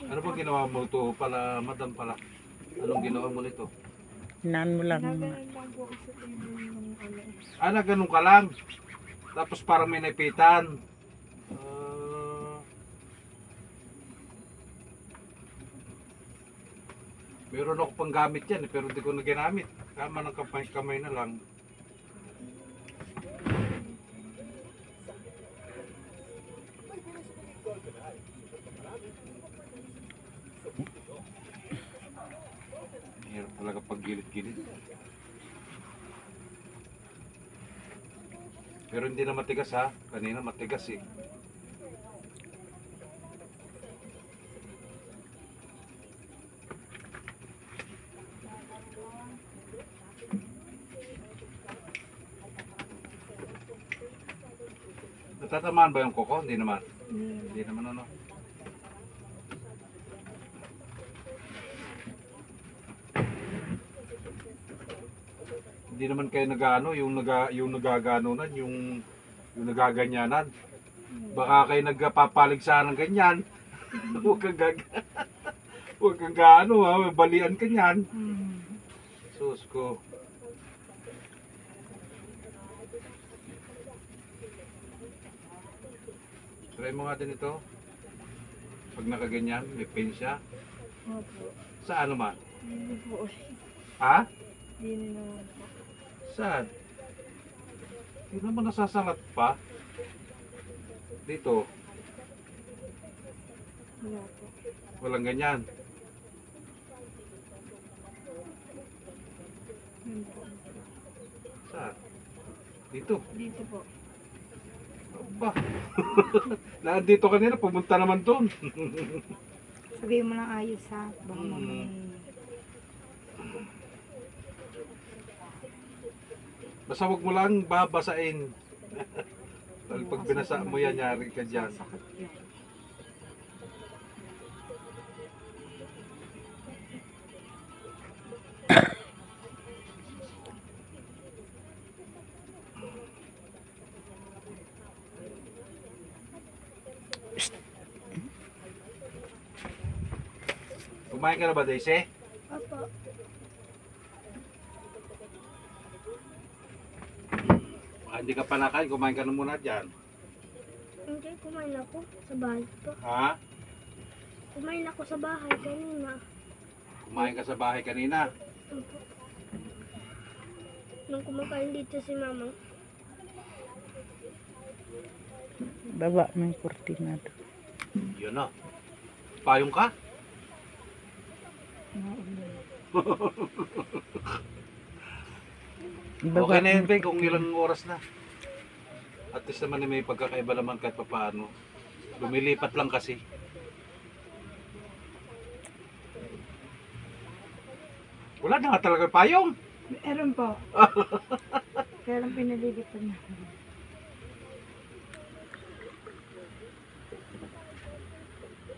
Ano ba ginawa mo ito pala, madam pala? Anong ginawa mo nito? Hinaan mo lang. Nagalan lang po ako sa table ng ano. Na ganun ka lang. Tapos parang may napitan. Ah, meron ako pang gamit yan pero hindi ko na ginamit. Tama ng kamay na lang. Hirap talaga pag gilid-gilid. Pero hindi na matigas ha. Kanina matigas eh. Natatamaan ba yung koko? Hindi naman. Hindi naman ano. Hindi naman kayo nagano, yung nagaganunan, yung nagaganyanan. Baka kayo nagpapaligsahan ng ganyan. Huwag kang huwag kang gaano ha, balian ka niyan. Sus ko. Try mo nga din ito. Pag nakaganyan, may pain siya. Opo. Sa ano man? Hindi po. Ha? Hindi naman po. Saan? Hindi naman nasasalat pa. Dito, Wala po. walang ganyan. Hindi po. Saan? Dito. Dito po. Aba. Nandito kanina, pumunta naman doon. Sabihin mo lang ayos ha. Baka mamaya. Basta wag mo lang babasain. Dahil pag binasa mo yan, yari ka dyan. Sakit yan. Kumain ka na ba, Daisy? Opo. Baka hindi ka pa nakain, kumain ka na muna dyan. Hindi, kumain ako sa bahay po. Ha? Kumain ako sa bahay kanina. Kumain ka sa bahay kanina. Opo. Nung kumakain dito si mama. Baba mo yung kurtina doon. Yun na. Payong ka? Okay na yun, Ben, kung ilang oras na. At least naman may pagkakaiba naman kahit paano. Lumilipat lang kasi. Wala na nga talaga payong. Meron po. Kaya lang pinalilipan na.